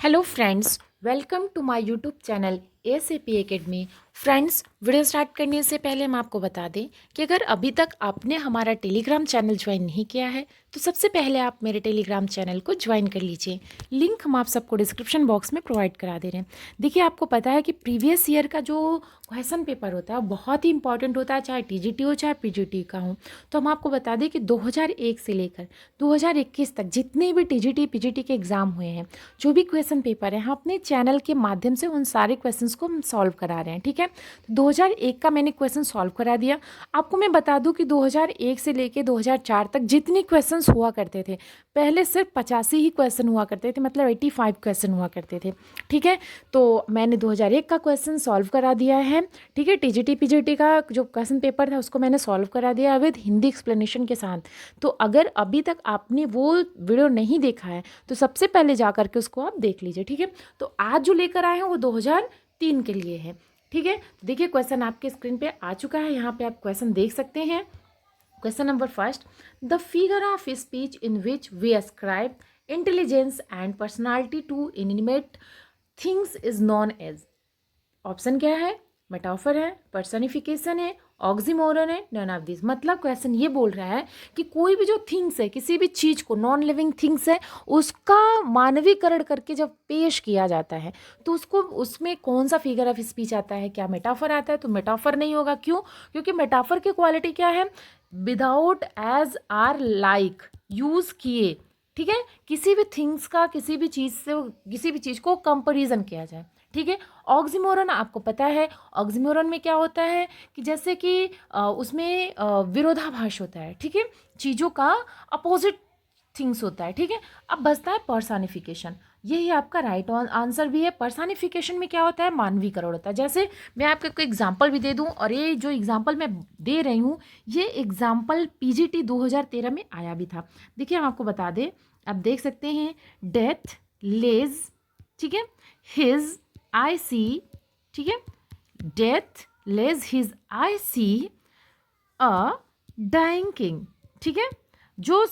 Hello friends, welcome to my YouTube channel ASAP academy. Friends, video start करने से पहले हम आपको बता दें कि अगर अभी तक आपने हमारा टेलीग्राम चैनल ज्वाइन नहीं किया है तो सबसे पहले आप मेरे टेलीग्राम चैनल को ज्वाइन कर लीजिए। लिंक हम आप सबको डिस्क्रिप्शन बॉक्स में प्रोवाइड करा दे रहे हैं। देखिए, आपको पता है कि प्रीवियस ईयर का जो क्वेश्चन पेपर होता है बहुत ही इंपॉर्टेंट होता है, चाहे TGT हो चाहे PGT का हो। तो हम आपको बता दें कि 2001 से लेकर 2021 तक जितने भी TGT PGT के एग्ज़ाम हुए हैं, जो भी क्वेश्चन पेपर है, हम अपने चैनल के माध्यम से उन सारे क्वेश्चंस को हम सॉल्व करा रहे हैं। ठीक है, तो 2001 का मैंने क्वेश्चन सॉल्व करा दिया। आपको मैं बता दूं कि 2001 से लेके 2004 तक जितने क्वेश्चंस हुआ करते थे, पहले सिर्फ 85 ही क्वेश्चन हुआ करते थे, मतलब 85 क्वेश्चन हुआ करते थे। ठीक है, तो मैंने 2001 का क्वेश्चन सॉल्व करा दिया है। ठीक है, TGT PGT का जो क्वेश्चन पेपर था उसको मैंने सॉल्व करा दिया विद हिंदी एक्सप्लेनेशन के साथ। तो अगर अभी तक आपने वो वीडियो नहीं देखा है तो सबसे पहले जा करके उसको आप देख लीजिए। ठीक है, तो आज जो लेकर आए हैं वो 2003 के लिए है। ठीक है, देखिए क्वेश्चन आपके स्क्रीन पे आ चुका है, यहाँ पे आप क्वेश्चन देख सकते हैं। Question number first, the figure of speech in which we ascribe intelligence and personality to inanimate things is known as. Option क्या है? मेटाफर है, पर्सनिफिकेशन है, ऑक्सीमोरन है, नन ऑफ दिस। मतलब क्वेश्चन ये बोल रहा है कि कोई भी जो थिंग्स है, किसी भी चीज़ को, नॉन लिविंग थिंग्स है, उसका मानवीकरण करके जब पेश किया जाता है तो उसको उसमें कौन सा फिगर ऑफ स्पीच आता है? क्या मेटाफर आता है? तो मेटाफर नहीं होगा। क्यों? क्योंकि मेटाफर की क्वालिटी क्या है? Without edge are like use किए। ठीक है, किसी भी थिंग्स का किसी भी चीज़ से किसी भी चीज़ को कंपेरिजन किया जाए। ठीक है, ऑक्सीमोरन आपको पता है, ऑक्सीमोरन में क्या होता है कि जैसे कि उसमें विरोधाभास होता है। ठीक है, चीज़ों का अपोजिट थिंग्स होता है। ठीक है, अब बचता है पर्सनिफिकेशन। यही आपका राइट आंसर भी है। पर्सनिफिकेशन में क्या होता है? मानवीकरण होता है। जैसे मैं आपको एग्जांपल भी दे दूं, और ये जो एग्जांपल मैं दे रही हूँ ये एग्जांपल PGT 2013 में आया भी था। देखिए, हम आपको बता दें, आप देख सकते हैं, डेथ लेज, ठीक है, हिज आई सी, ठीक है, death lays his icy a dying king. ठीक है, जो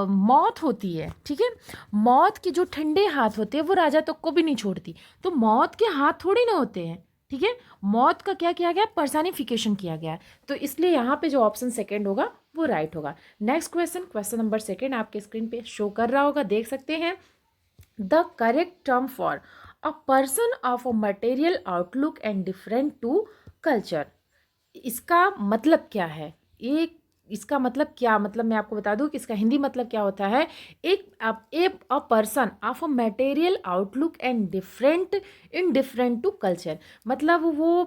मौत होती है, ठीक है, मौत के जो ठंडे हाथ होते हैं वो राजा तक को भी नहीं छोड़ती। तो मौत के हाथ थोड़ी ना होते हैं। ठीक है, मौत का क्या किया गया? पर्सनिफिकेशन किया गया। तो इसलिए यहाँ पे जो ऑप्शन सेकंड होगा वो राइट होगा। Next question, question number second आपके स्क्रीन पे शो कर रहा होगा, देख सकते हैं। The correct term for a person of a material outlook and different to culture. इसका मतलब क्या है? एक इसका मतलब क्या, मतलब मैं आपको बता दूं कि इसका हिंदी मतलब क्या होता है। एक a person of a material outlook and different in different to culture. मतलब वो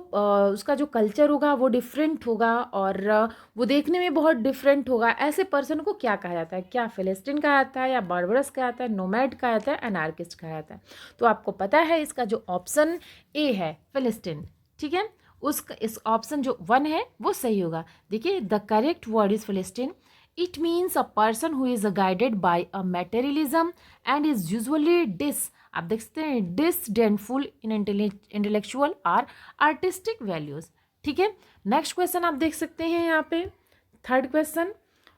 उसका जो कल्चर होगा वो डिफरेंट होगा, और वो देखने में बहुत डिफरेंट होगा। ऐसे पर्सन को क्या कहा जाता है? क्या फिलिस्तीन कहा जाता है, या बारबरस कहा जाता है, नोमैड कहा जाता है, एनार्किस्ट कहा जाता है? तो आपको पता है इसका जो ऑप्शन ए है फिलिस्तीन। ठीक है, उसका इस ऑप्शन जो 1 है वो सही होगा। देखिए, the correct word is philistine. It means a person who is guided by a materialism and is usually आप देख सकते हैं, disdainful in intellectual or artistic values. ठीक है, नेक्स्ट क्वेश्चन आप देख सकते हैं यहाँ पे, third question,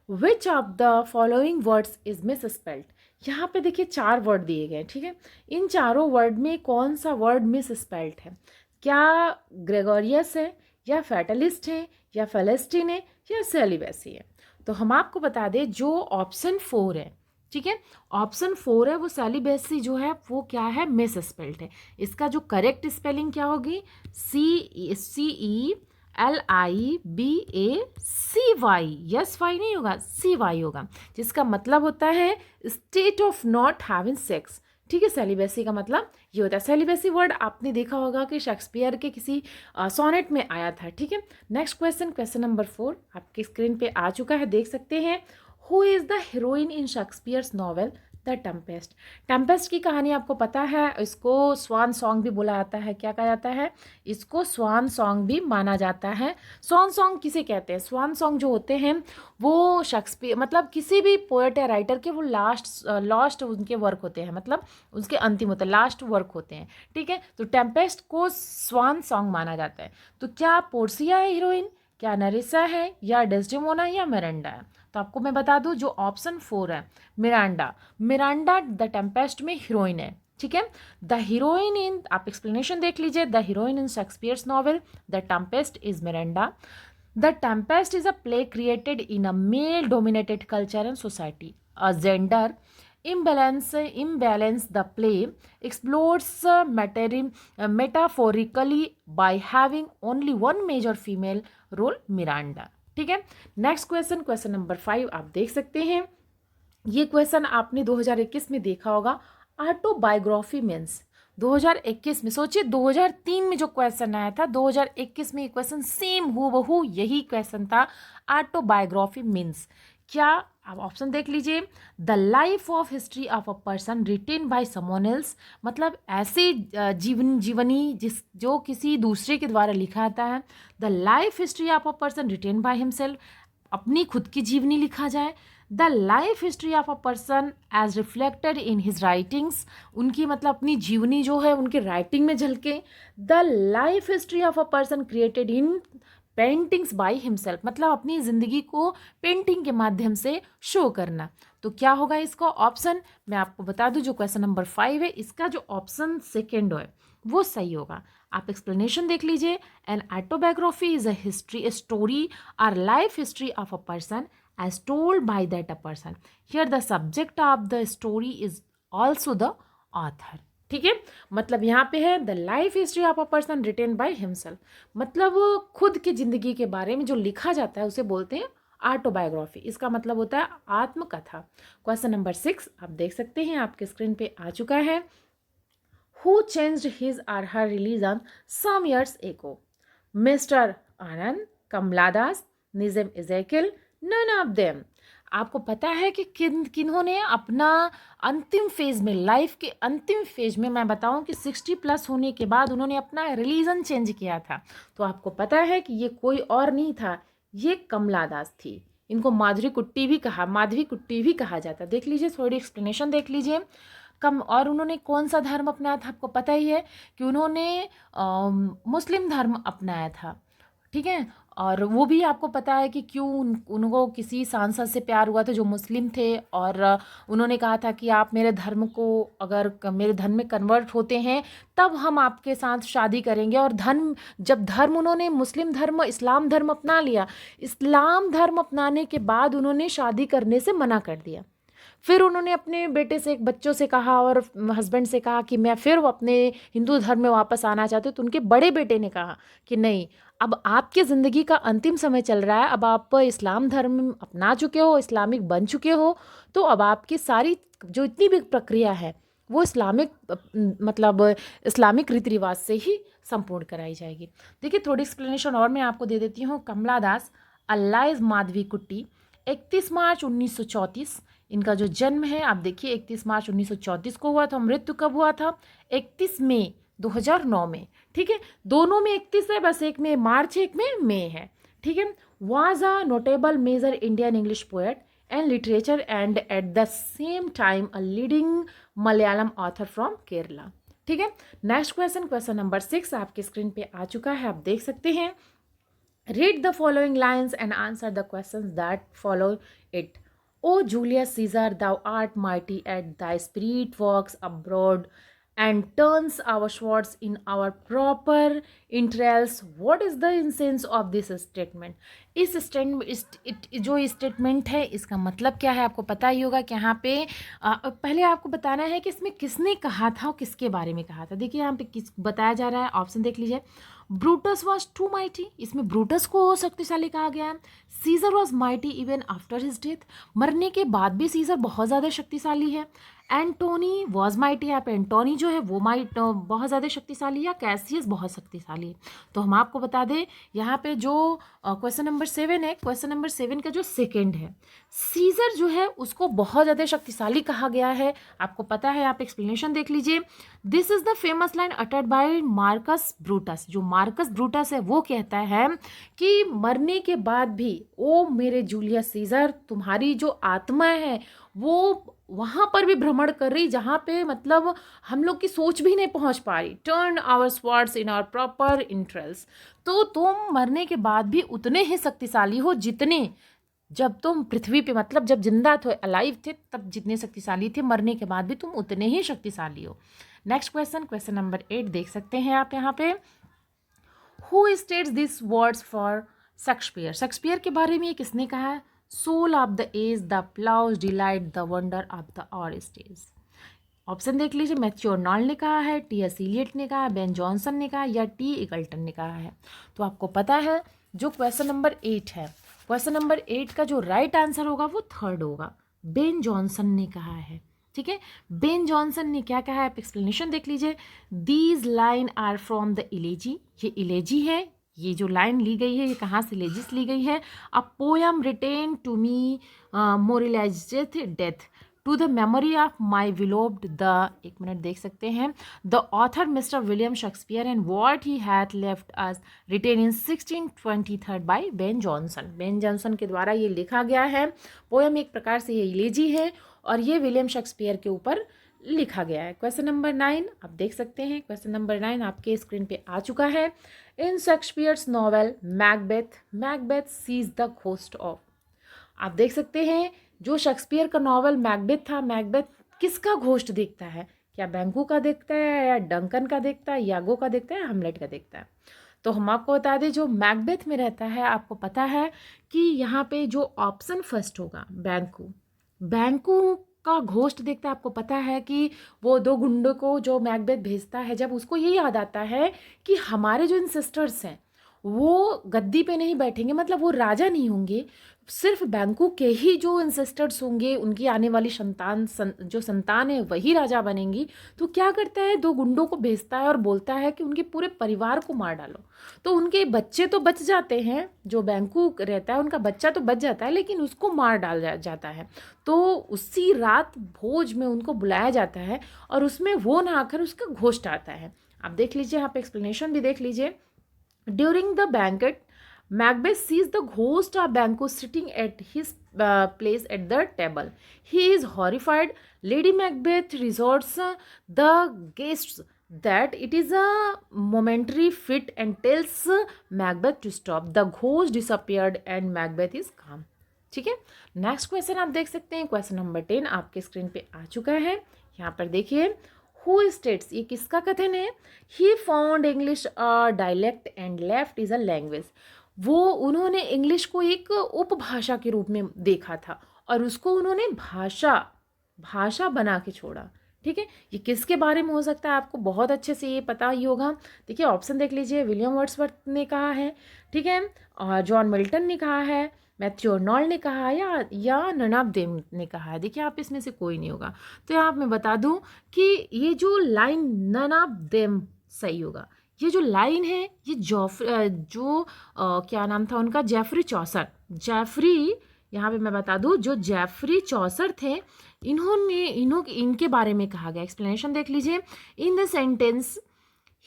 which of the following words is miss spelled. यहाँ पे देखिए 4 वर्ड दिए गए। ठीक है, इन चारों वर्ड में कौन सा वर्ड मिस स्पेल्ड है? क्या ग्रेगोरियस है, या फैटलिस्ट है, या फेलेस्टीन है, या सेलिबेसी है? तो हम आपको बता दें, जो ऑप्शन 4 है, ठीक है, ऑप्शन 4 है, वो सेलिबेसी जो है वो क्या है? मिस स्पेल्ड है। इसका जो करेक्ट स्पेलिंग क्या होगी? CELIBACY। यस वाई नहीं होगा, CY होगा, जिसका मतलब होता है state of not having sex. ठीक है, सेलिबेसी का मतलब ये होता है। सेलिबेसी वर्ड आपने देखा होगा कि शेक्सपियर के किसी सोनेट में आया था। ठीक है, नेक्स्ट क्वेश्चन, क्वेश्चन नंबर 4 आपके स्क्रीन पे आ चुका है, देख सकते हैं। Who is the heroine in Shakespeare's novel the Tempest. Tempest की कहानी आपको पता है, इसको स्वान सॉन्ग भी बोला जाता है। क्या कहा जाता है? इसको स्वान सॉन्ग भी माना जाता है। स्वान सॉन्ग किसे कहते हैं? स्वान सॉन्ग जो होते हैं वो शेक्सपियर, मतलब किसी भी पोएट या राइटर के वो लास्ट उनके वर्क होते हैं, मतलब उसके अंतिम होते हैं, लास्ट वर्क होते हैं। ठीक है, तो टेम्पेस्ट को स्वान सॉन्ग माना जाता है। तो क्या पोर्सिया है हीरोइन, क्या नरिसा है, या डेस्डेमोना, या मिरांडा है? तो आपको मैं बता दूं जो ऑप्शन 4 है मिरांडा, मिरांडा द टेम्पेस्ट में हीरोइन है, ठीक है। द हीरोइन इन, आप एक्सप्लेनेशन देख लीजिए, the heroine in Shakespeare's novel the Tempest is Miranda. The Tempest is a play created in a male-dominated culture and society. A gender imbalance the play explores metaphorically by having only one major female role, Miranda. ठीक है। Next question, question number 5 आप देख सकते हैं। ये question आपने 2021 में देखा होगा। ऑटोबायोग्राफी मीन्स 2021 में, सोचिए 2003 में जो क्वेश्चन आया था, 2021 में ये क्वेश्चन सेम हूबहू यही क्वेश्चन था। ऑटोबायोग्राफी मीन्स क्या, आप ऑप्शन देख लीजिए। The life of history of a person written by someone else, मतलब ऐसे जीवनी जो किसी दूसरे के द्वारा लिखा जाता है। The life history of a person written by himself, अपनी खुद की जीवनी लिखा जाए। The life history of a person as reflected in his writings, उनकी मतलब अपनी जीवनी जो है उनके राइटिंग में झलके। The life history of a person created in paintings by himself, मतलब अपनी ज़िंदगी को पेंटिंग के माध्यम से शो करना। तो क्या होगा इसका ऑप्शन, मैं आपको बता दूं जो क्वेश्चन नंबर 5 है, इसका जो ऑप्शन सेकेंड है वो सही होगा। आप एक्सप्लेनेशन देख लीजिए। An autobiography is a history, a story or life history of a person as told by that a person. Here the subject of the story is also the author. ठीक है, मतलब यहाँ पे है the life history of a person written by himself, मतलब खुद की जिंदगी के बारे में जो लिखा जाता है उसे बोलते हैं ऑटोबायोग्राफी। इसका मतलब होता है आत्मकथा। क्वेश्चन नंबर 6 आप देख सकते हैं, आपके स्क्रीन पे आ चुका है। Who changed his or her religion some years ago? Mr. Anand, Kamala Das, Nizam Ezekiel, none of them. आपको पता है कि किन्होंने अपना अंतिम फेज में, लाइफ के अंतिम फेज में, मैं बताऊं कि 60 प्लस होने के बाद उन्होंने अपना रिलीजन चेंज किया था। तो आपको पता है कि ये कोई और नहीं था, ये कमला दास थी। इनको माधवी कुट्टी भी कहा जाता। देख लीजिए, थोड़ी एक्सप्लेनेशन देख लीजिए। और उन्होंने कौन सा धर्म अपनाया था, आपको पता ही है कि उन्होंने मुस्लिम धर्म अपनाया था, ठीक है। और वो भी आपको पता है कि क्यों उनको किसी सांसद से प्यार हुआ था जो मुस्लिम थे, और उन्होंने कहा था कि आप मेरे धर्म को, अगर मेरे धर्म में कन्वर्ट होते हैं तब हम आपके साथ शादी करेंगे। और जब उन्होंने मुस्लिम धर्म, इस्लाम धर्म अपना लिया, इस्लाम धर्म अपनाने के बाद उन्होंने शादी करने से मना कर दिया। फिर उन्होंने अपने बेटे से, बच्चों से कहा और हस्बैंड से कहा कि मैं फिर अपने हिंदू धर्म में वापस आना चाहती हूँ। तो उनके बड़े बेटे ने कहा कि नहीं, अब आपकी ज़िंदगी का अंतिम समय चल रहा है, अब आप इस्लाम धर्म अपना चुके हो, इस्लामिक बन चुके हो, तो अब आपकी सारी जो इतनी भी प्रक्रिया है वो इस्लामिक रीति रिवाज से ही संपूर्ण कराई जाएगी। देखिए, थोड़ी एक्सप्लेनेशन और मैं आपको दे देती हूँ। कमला दास अलाइज माधवी कुट्टी, 31 मार्च 1934 इनका जो जन्म है। आप देखिए, 31 मार्च 1934 को हुआ था। मृत्यु कब हुआ था? 31 मई 2009 में, ठीक है। दोनों में 31 है, बस एक में मार्च है, एक में मई है, ठीक है। Was a notable major Indian English poet and literature and at the same time a leading Malayalam author from Kerala, ठीक है। नेक्स्ट क्वेश्चन, क्वेश्चन नंबर 6 आपके स्क्रीन पे आ चुका है, आप देख सकते हैं। Read the following lines and answer the questions that follow it. O Julius Caesar, thou art mighty, and thy spirit walks abroad and turns our swords in our proper entrails. What is the essence of this statement? इस जो statement है इसका मतलब क्या है, आपको पता ही होगा कि यहाँ पे पहले आपको बताना है कि इसमें किसने कहा था और किसके बारे में कहा था। देखिए, यहाँ पे किस बताया जा रहा है, ऑप्शन देख लीजिए। ब्रूटस वॉज टू माइटी, इसमें ब्रूटस को शक्तिशाली कहा गया है। Caesar was mighty even after his death, मरने के बाद भी सीजर बहुत ज़्यादा शक्तिशाली है। एंटोनी वॉज माइटी, यहाँ पे एंटोनी जो है वो बहुत ज़्यादा शक्तिशाली है। कैसियस बहुत शक्तिशाली है। तो हम आपको बता दें, यहाँ पे जो क्वेश्चन नंबर 7 है, क्वेश्चन नंबर 7 का जो सेकेंड है, सीजर जो है उसको बहुत ज़्यादा शक्तिशाली कहा गया है। आपको पता है, आप एक्सप्लेनेशन देख लीजिए। This is the famous line uttered by Marcus Brutus. जो मार्कस ब्रूटस है वो कहता है कि मरने के बाद भी ओ मेरे जूलियस सीजर, तुम्हारी जो आत्मा है वो वहाँ पर भी भ्रमण कर रही जहाँ पे मतलब हम लोग की सोच भी नहीं पहुँच पा रही। Turn our swords in our proper entrails, तो तुम मरने के बाद भी उतने ही शक्तिशाली हो जब तुम पृथ्वी पे मतलब जब जिंदा थे, अलाइव थे, तब जितने शक्तिशाली थे, मरने के बाद भी तुम उतने ही शक्तिशाली हो। नेक्स्ट क्वेश्चन, क्वेश्चन नंबर 8 देख सकते हैं आप यहाँ पे। Who states this words for Shakespeare? Shakespeare के बारे में ये किसने कहा है? Soul of the age, the applause delight, the wonder of the our stage. Option देख लीजिए, मैथ्यू अर्नोल्ड ने कहा है, टी.एस. इलियट ने कहा है, बेन जॉनसन ने कहा या टी. इगल्टन ने कहा है। तो आपको पता है जो क्वेश्चन नंबर 8 है, क्वेश्चन नंबर 8 का जो राइट आंसर होगा वो थर्ड होगा, बेन जॉनसन ने कहा है। ठीक है, बेन जॉनसन ने क्या कहा है, आप एक्सप्लेनेशन देख लीजिए। These line are from the elegy, ये इलेजी है, ये जो लाइन ली गई है ये कहाँ से इलेजिस ली गई है। A poem written to me moralized death to the memory of my विलोब्ड द, एक मिनट देख सकते हैं, the author mister William Shakespeare and what he hath left us written in 1623 by Ben Jonson. Ben Jonson के द्वारा ये लिखा गया है। पोयम एक प्रकार से ये इलेजी है और ये विलियम शेक्सपियर के ऊपर लिखा गया है। क्वेश्चन नंबर 9 आप देख सकते हैं, क्वेश्चन नंबर 9 आपके स्क्रीन पे आ चुका है। In Shakespeare's novel Macbeth, Macbeth sees the ghost of. आप देख सकते हैं जो शेक्सपियर का नॉवल मैकबेथ था, मैकबेथ किसका घोस्ट देखता है? क्या बैंकू का देखता है या डंकन का देखता है, यागो का देखता है या हमलेट का देखता है? तो हम आपको बता दें जो मैकबेथ में रहता है, आपको पता है कि यहाँ पे जो ऑप्शन फर्स्ट होगा बैंकू, बैंकू का घोस्ट देखता है। आपको पता है कि वो दो गुंडों को जो मैकबेथ भेजता है, जब उसको ये याद आता है कि हमारे जो इंसेस्टर्स हैं वो गद्दी पे नहीं बैठेंगे, मतलब वो राजा नहीं होंगे, सिर्फ बैंकू के ही जो इंसेस्टर्स होंगे, उनकी आने वाली जो संतान है वही राजा बनेंगी। तो क्या करता है, दो गुंडों को भेजता है और बोलता है कि उनके पूरे परिवार को मार डालो। तो उनके बच्चे तो बच जाते हैं, जो बैंकू रहता है उनका बच्चा तो बच जाता है, लेकिन उसको मार डाल जाता है। तो उसी रात भोज में उनको बुलाया जाता है और उसमें वो ना आकर उसका घोस्ट आता है। आप देख लीजिए, यहाँ पे एक्सप्लेनेशन भी देख लीजिए। During the banquet, Macbeth sees the ghost of Banquo sitting at his place at the table. He is horrified. Lady Macbeth resorts the guests that it is a momentary fit and tells Macbeth to stop. The ghost disappeared and Macbeth is calm. ठीक है, next question आप देख सकते हैं, question number 10 आपके screen पे आ चुका है। यहाँ पर देखिए, हु स्टेट्स, ये किसका कथन है? He found English a dialect and left is a language. वो उन्होंने इंग्लिश को एक उपभाषा के रूप में देखा था और उसको उन्होंने भाषा बना के छोड़ा। ठीक है, ये किसके बारे में हो सकता है? आपको बहुत अच्छे से ये पता ही होगा। देखिए ऑप्शन देख लीजिए, विलियम वर्ड्सवर्थ ने कहा है, ठीक है, और जॉन मिल्टन ने कहा है, मैथ्यू अर्नोल्ड ने कहा या नन ऑफ देम ने कहा है। देखिए आप इसमें से कोई नहीं होगा। तो यहाँ मैं बता दूं कि ये जो लाइन नन ऑफ देम सही होगा। ये जो लाइन है ये क्या नाम था उनका, जेफरी चौसर। यहाँ पे मैं बता दूं जो जेफरी चौसर थे, इनके बारे में कहा गया। एक्सप्लेनेशन देख लीजिए। In the sentence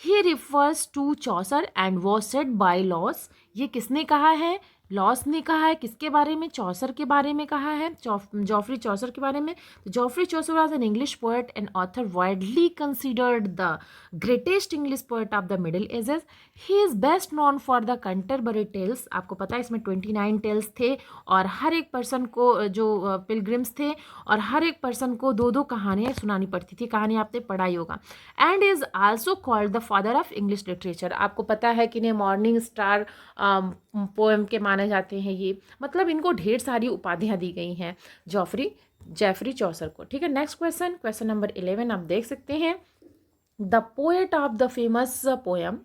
he refers to Chaucer and was said by loss. ये किसने कहा है? लॉस ने कहा है। किसके बारे में? चौसर के बारे में कहा है, जॉफरी चौसर के बारे में। तो Geoffrey Chaucer was an English poet and author widely considered the greatest English poet of the Middle Ages. He is best known for the Canterbury Tales. आपको पता है इसमें 29 टेल्स थे और हर एक पर्सन को, जो पिलग्रिम्स थे, और हर एक पर्सन को दो दो कहानियाँ सुनानी पड़ती थी। कहानी आपने पढ़ा ही होगा। And is also called the father of English literature. आपको पता है कि इन्हें मॉर्निंग स्टार पोएम के माने जाते हैं। ये मतलब इनको ढेर सारी उपाधियां दी गई हैं जेफरी चौसर को। ठीक है, नेक्स्ट क्वेश्चन, क्वेश्चन नंबर 11 आप देख सकते हैं। The poet of the famous poem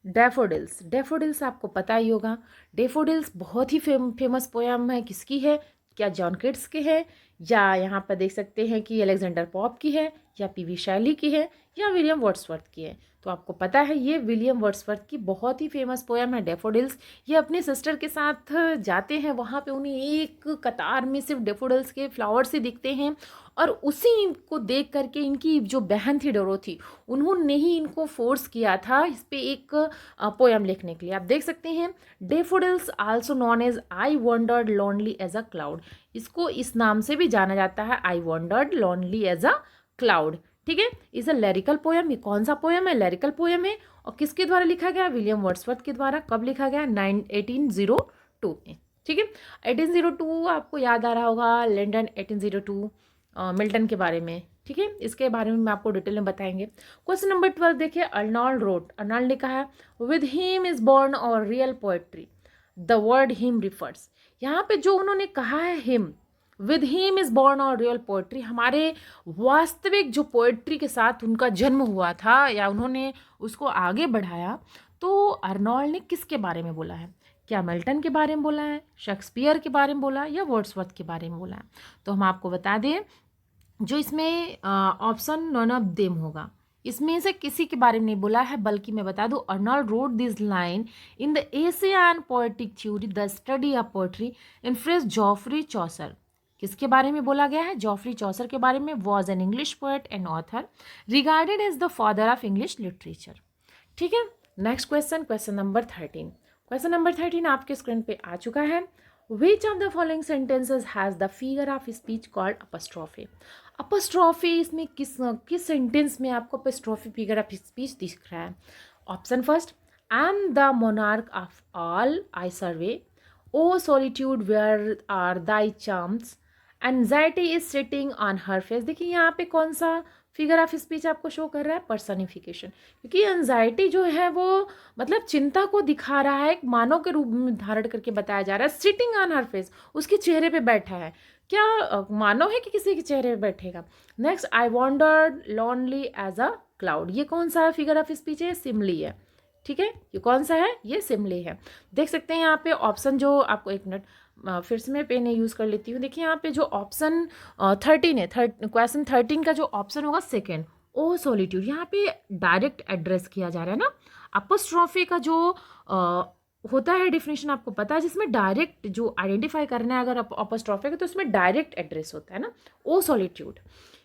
daffodils. Daffodils आपको पता ही होगा। डैफोडिल्स बहुत ही फेमस पोएम है। किसकी है? क्या जॉन किट्स की है, या यहाँ पर देख सकते हैं कि अलेक्जेंडर पॉप की है, या पीवी शैली की है, या विलियम वर्ड्सवर्थ की है? तो आपको पता है ये विलियम वर्ड्सवर्थ की बहुत ही फेमस पोएम है डैफोडिल्स। ये अपने सिस्टर के साथ जाते हैं, वहाँ पे उन्हें एक कतार में सिर्फ डैफोडिल्स के फ्लावर्स ही दिखते हैं, और उसी को देख करके इनकी जो बहन थी डोरोथी, उन्होंने ही इनको फोर्स किया था इस पे एक पोएम लिखने के लिए। आप देख सकते हैं, daffodils also known as I wandered lonely as a cloud. इसको इस नाम से भी जाना जाता है, I wandered lonely as a cloud. ठीक है, इज अ लिरिकल पोएम। ये कौन सा पोएम है? लिरिकल पोएम है। और किसके द्वारा लिखा गया? विलियम वर्ड्सवर्थ के द्वारा। कब लिखा गया? 1802 में। ठीक है। 1802 आपको याद आ रहा होगा, लंदन 1802 मिल्टन के बारे में, ठीक है। इसके बारे में मैं आपको डिटेल में बताएंगे। क्वेश्चन नंबर 12 देखिए, अर्नोल्ड रोट, अर्नोल्ड ने कहा विद हिम इज बॉर्न और real poetry, the word him refers. यहाँ पे जो उन्होंने कहा है him, with him is born और रियल पोएट्री, हमारे वास्तविक जो पोएट्री के साथ उनका जन्म हुआ था या उन्होंने उसको आगे बढ़ाया, तो अर्नोल्ड ने किसके बारे में बोला है? क्या मिल्टन के बारे में बोला है, शेक्सपियर के बारे में बोला है, या वर्ड्सवर्थ के बारे में बोला है? तो हम आपको बता दें, जो इसमें ऑप्शन नॉन ऑफ देम होगा, इसमें से किसी के बारे में नहीं बोला है, बल्कि मैं बता दूं, Arnold wrote this line in the essay and poetic theory the study of poetry in phrase Geoffrey Chaucer. किसके बारे में बोला गया है? जॉफरी चौसर के बारे में। Was an English poet and author regarded as the father of English literature. ठीक है। Next question, question number 13। Question number 13 आपके स्क्रीन पे आ चुका है। Which of the following sentences has the figure of speech called apostrophe? Apostrophe इसमें किस sentence में आपको apostrophe figure of speech दिख रहा है? Option first, I am the monarch of all I survey. O solitude, where are thy charms? Anxiety is sitting on her face. देखिए यहाँ पे कौन सा फिगर ऑफ स्पीच आपको शो कर रहा है? पर्सनिफिकेशन। क्योंकि एंजाइटी जो है वो मतलब चिंता को दिखा रहा है, एक मानव के रूप में धारण करके बताया जा रहा है। सिटिंग ऑन हर फेस, उसके चेहरे पे बैठा है। क्या मानव है कि किसी के चेहरे पे बैठेगा? Next, I wandered lonely as a cloud, ये कौन सा फिगर ऑफ स्पीच है? सिमली है। ठीक है, ये कौन सा है? ये सिमली है। देख सकते हैं यहाँ पे ऑप्शन जो आपको, एक मिनट फिर से मैं पेन यूज़ कर लेती हूँ। देखिए यहाँ पे जो ऑप्शन 13 है, क्वेश्चन 13 का जो ऑप्शन होगा सेकेंड, ओ सॉलिट्यूड, यहाँ पे डायरेक्ट एड्रेस किया जा रहा है ना। अपोस्ट्रोफी का जो होता है डेफिनेशन आपको पता है, जिसमें डायरेक्ट जो आइडेंटिफाई करना है अगर अपोस्ट्रोफी का, तो उसमें डायरेक्ट एड्रेस होता है ना, ओ सॉलिट्यूड।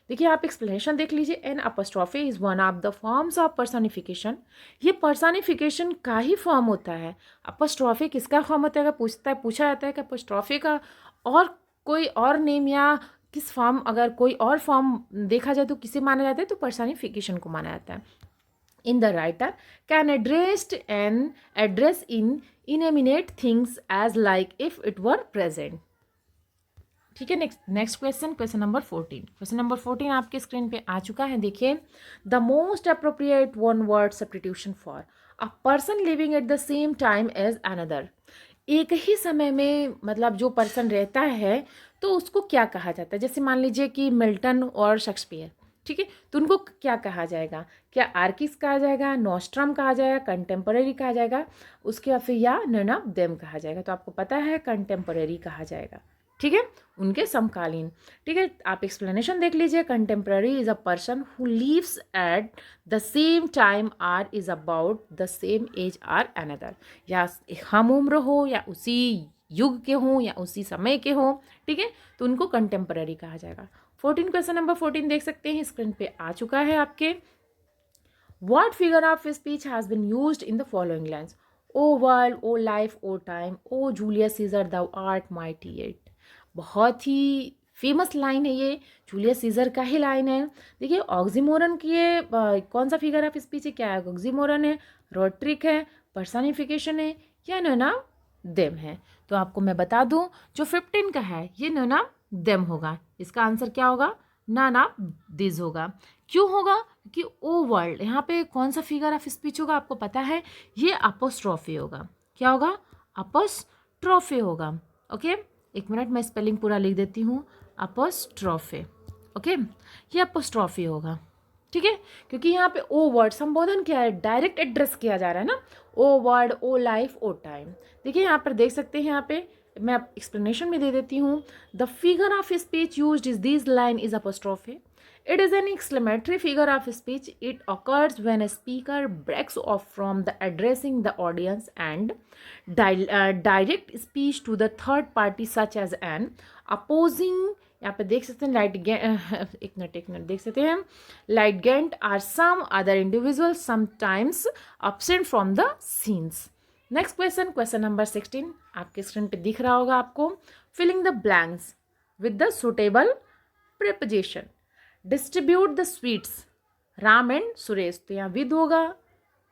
देखिए आप एक्सप्लेनेशन देख लीजिए। An apostrophe is one of the forms of personification, ये पर्सनिफिकेशन का ही फॉर्म होता है। अपोस्ट्रोफी किसका फॉर्म होता है? अगर पूछा जाता है कि अपोस्ट्रोफी का और कोई और नेम या किस फॉर्म, अगर कोई और फॉर्म देखा जाए तो किसे माना जाता है? तो पर्सनिफिकेशन को माना जाता है। In the writer can addressed an address in inanimate things as like if it were present. ठीक है। Next question, question number 14। Question number 14 आपके स्क्रीन पे आ चुका है। देखिए, the most appropriate one word substitution for a person living at the same time as another, एक ही समय में मतलब जो पर्सन रहता है तो उसको क्या कहा जाता है? जैसे मान लीजिए कि मिल्टन और शेक्सपियर, ठीक है, तो उनको क्या कहा जाएगा? क्या आर्किस कहा जाएगा, नोस्ट्रम कहा जाएगा, कंटेम्पररी कहा जाएगा, उसके बाद फिर या नन ऑफ देम कहा जाएगा? तो आपको पता है कंटेम्पररी कहा जाएगा। ठीक है, उनके समकालीन। ठीक है, आप एक्सप्लेनेशन देख लीजिए। Contemporary is a person who lives at the same time or is about the same age or another, या हम उम्र हो या उसी युग के हों या उसी समय के हों, ठीक है, तो उनको कंटेम्पररी कहा जाएगा। 14 क्वेश्चन नंबर 14 देख सकते हैं, स्क्रीन पे आ चुका है आपके। What figure of speech has been used in the following lines? O world, O life, O time, O Julius Caesar thou art mighty yet. बहुत ही फेमस लाइन है ये, जूलियस सीजर का ही लाइन है। देखिए ऑक्सीमोरन की ये कौन सा फिगर ऑफ स्पीच है? क्या है? ऑक्सीमोरन है, रोट्रिक है, पर्सनिफिकेशन है, या नन ऑफ देम है? तो आपको मैं बता दूं, जो 15 का है ये नन ऑफ देम होगा। इसका आंसर क्या होगा? नन ऑफ दिस होगा। क्यों होगा? कि ओ वर्ल्ड, यहाँ पे कौन सा फिगर ऑफ स्पीच होगा आपको पता है? ये अपोस्ट्रोफी होगा। क्या होगा? अपोस्ट्रोफी होगा। ओके, एक मिनट मैं स्पेलिंग पूरा लिख देती हूँ। अपोस्ट्रोफे, ओके, ये अपोस्ट्रोफी होगा। ठीक है, क्योंकि यहाँ पे ओ वर्ड संबोधन क्या है? डायरेक्ट एड्रेस किया जा रहा है ना। ओ वर्ड, ओ लाइफ, ओ टाइम। देखिए यहाँ पर देख सकते हैं, यहाँ पे मैं एक्सप्लेनेशन में दे देती हूँ। The figure of speech used is this line is apostrophe. It is an exclamatory figure of speech. It occurs when a speaker breaks off from the addressing the audience and direct speech to the third party such as an opposing, यहाँ पे देख सकते हैं एक मिनट देख सकते हैं, litigant or some other individual sometimes absent from the scenes. Next question, question number 16 आपके स्क्रीन पे दिख रहा होगा आपको। Filling the blanks with the suitable preposition, distribute the sweets, Ram and Suresh. तो यहाँ विद होगा,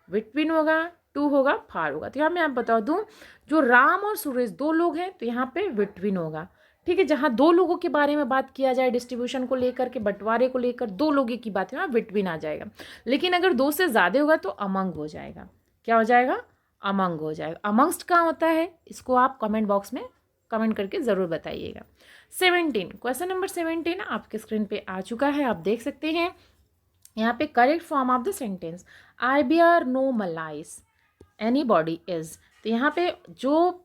बिटवीन होगा, टू होगा, फार होगा। तो यहाँ मैं आप बता दूँ, जो राम और सुरेश 2 लोग हैं तो यहाँ पे बिटवीन होगा। ठीक है, जहाँ 2 लोगों के बारे में बात किया जाए, डिस्ट्रीब्यूशन को लेकर के, बंटवारे को लेकर 2 लोगों की बात है, वहाँ बिटवीन आ जाएगा। लेकिन अगर 2 से ज़्यादा होगा तो अमंग हो जाएगा। क्या हो जाएगा? अमंग हो जाएगा। अमंगस्ट कहाँ होता है, इसको आप कमेंट बॉक्स में कमेंट करके ज़रूर बताइएगा। 17, क्वेश्चन नंबर 17 आपके स्क्रीन पे आ चुका है, आप देख सकते हैं। यहाँ पे correct form of the sentence, I bear no malice anybody is. तो यहाँ पे जो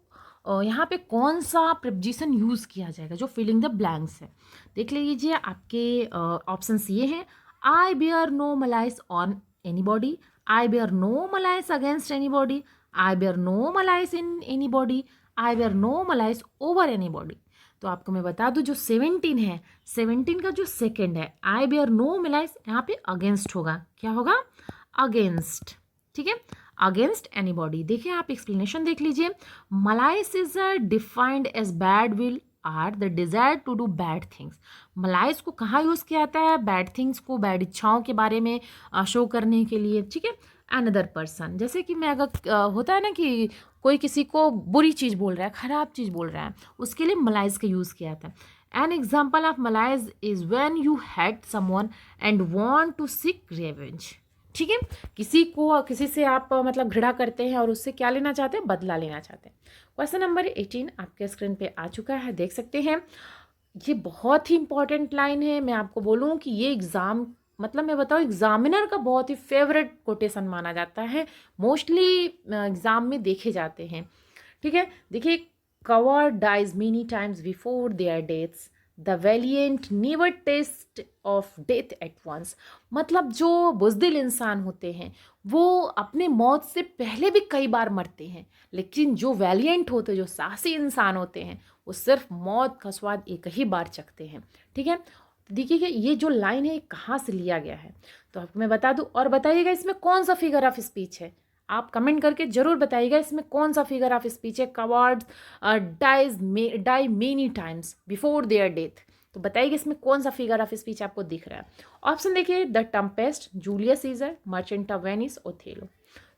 यहाँ पे कौन सा प्रिपोजिशन यूज़ किया जाएगा, जो फिलिंग द ब्लैंक्स है, देख लीजिए। आपके ऑप्शंस ये हैं, I bear no malice on anybody, I bear no malice against anybody, I bear no malice in anybody, I bear no malice over anybody. तो आपको मैं बता दूं, जो 17 है, 17 का जो सेकंड है, आई बियर नो मलाइस, यहाँ पे अगेंस्ट होगा। क्या होगा? अगेंस्ट। ठीक है, अगेंस्ट एनीबॉडी। देखिए, आप एक्सप्लेनेशन देख लीजिए। Malice is defined as bad will or the desire to do bad things. Malice को कहाँ यूज़ किया जाता है? बैड थिंग्स को, बैड इच्छाओं के बारे में शो करने के लिए। ठीक है, अनदर पर्सन, जैसे कि मैं अगर होता है ना कि कोई किसी को बुरी चीज़ बोल रहा है, ख़राब चीज़ बोल रहा है, उसके लिए मलाइस का यूज़ किया जाता है। An example of malice is when you hate someone and want to seek revenge. ठीक है, किसी से आप मतलब घृणा करते हैं और उससे क्या लेना चाहते हैं? बदला लेना चाहते हैं। क्वेश्चन नंबर 18 आपके स्क्रीन पे आ चुका है, देख सकते हैं। ये बहुत ही इंपॉर्टेंट लाइन है। मैं आपको बोलूँ कि ये एग्ज़ाम, मतलब मैं बताऊँ, एग्जामिनर का बहुत ही फेवरेट कोटेशन माना जाता है, मोस्टली एग्ज़ाम में देखे जाते हैं। ठीक है, देखिए, cowards dies many times before their deaths, the valiant never taste of death at once. मतलब जो बुज़दिल इंसान होते हैं वो अपने मौत से पहले भी कई बार मरते हैं, लेकिन जो वैलियंट होते हैं, जो साहसी इंसान होते हैं, वो सिर्फ मौत का स्वाद एक ही बार चखते हैं। ठीक है, देखिए कि ये जो लाइन है कहाँ से लिया गया है, तो आपको मैं बता दूं। और बताइएगा इसमें कौन सा फिगर ऑफ स्पीच है, आप कमेंट करके जरूर बताइएगा इसमें कौन सा फिगर ऑफ स्पीच है। Cowards die many times before their death, तो बताइएगा इसमें कौन सा फिगर ऑफ स्पीच आपको दिख रहा है। ऑप्शन देखिए, the Tempest, Julius Caesar, Merchant of Venice, Othello.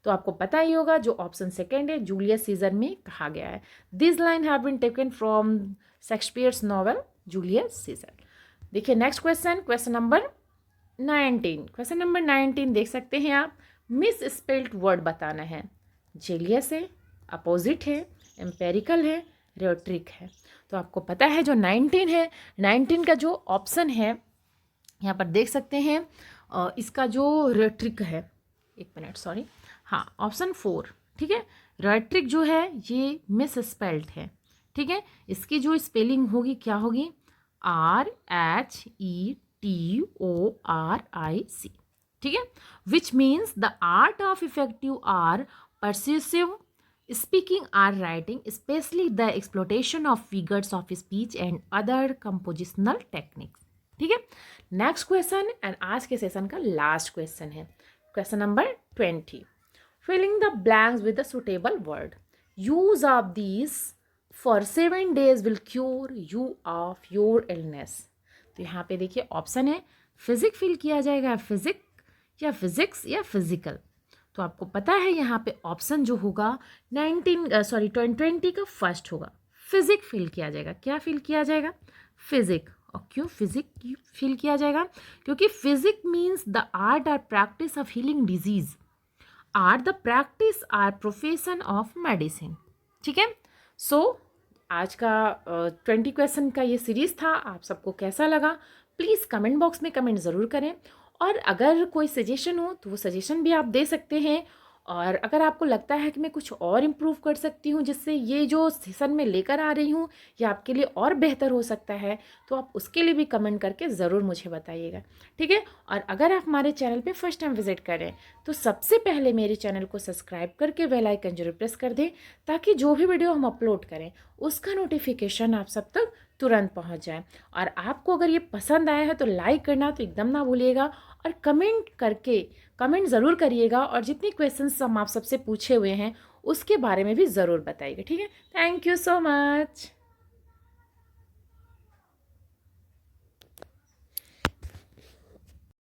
तो आपको पता ही होगा जो ऑप्शन सेकेंड है, जूलियस सीजर में कहा गया है। This line have been taken from Shakespeare's novel Julius Caesar. देखिए next question, question number 19। Question number 19 देख सकते हैं आप, मिस स्पेल्ड वर्ड बताना है। जेलियस है, अपोजिट है, एम्पेरिकल है, रेट्रिक है। तो आपको पता है जो 19 है, 19 का जो ऑप्शन है यहाँ पर देख सकते हैं, इसका जो रेट्रिक है, एक मिनट सॉरी, हाँ ऑप्शन 4। ठीक है, रेट्रिक जो है ये मिस स्पेल्ड है। ठीक है, इसकी जो स्पेलिंग होगी क्या होगी? RHETORIC। ठीक है, which means the art of effective or persuasive speaking or writing, especially the exploitation of figures of speech and other compositional techniques. ठीक है, नेक्स्ट क्वेश्चन एंड आज के सेशन का लास्ट क्वेश्चन है, question number 20। Filling the blanks with the suitable word, use of these for 7 days will cure you of your illness. तो यहाँ पे देखिए ऑप्शन है, फिजिक फिल किया जाएगा, फिजिक या फिजिक्स या फिजिकल। तो आपको पता है यहाँ पे ऑप्शन जो होगा 20 का फर्स्ट होगा, फिजिक फिल किया जाएगा। क्या फिल किया जाएगा? फिजिक। और क्यों फिजिक फिल किया जाएगा? क्योंकि फिजिक मीन्स द आर्ट और practice of healing disease, or the practice or profession of medicine. ठीक है, सो आज का 20 क्वेश्चन का ये सीरीज़ था, आप सबको कैसा लगा प्लीज़ कमेंट बॉक्स में कमेंट ज़रूर करें। और अगर कोई सजेशन हो तो वो सजेशन भी आप दे सकते हैं। और अगर आपको लगता है कि मैं कुछ और इम्प्रूव कर सकती हूँ जिससे ये जो सेशन में लेकर आ रही हूँ ये आपके लिए और बेहतर हो सकता है, तो आप उसके लिए भी कमेंट करके ज़रूर मुझे बताइएगा। ठीक है, और अगर आप हमारे चैनल पे फर्स्ट टाइम विजिट करें तो सबसे पहले मेरे चैनल को सब्सक्राइब करके बेल आइकन जरूर प्रेस कर दें, ताकि जो भी वीडियो हम अपलोड करें उसका नोटिफिकेशन आप सब तक तुरंत पहुंच जाए। और आपको अगर ये पसंद आया है तो लाइक करना तो एकदम ना भूलिएगा, और कमेंट ज़रूर करिएगा, और जितनी क्वेश्चंस हम आप सबसे पूछे हुए हैं उसके बारे में भी ज़रूर बताइएगा। ठीक है, थैंक यू सो मच।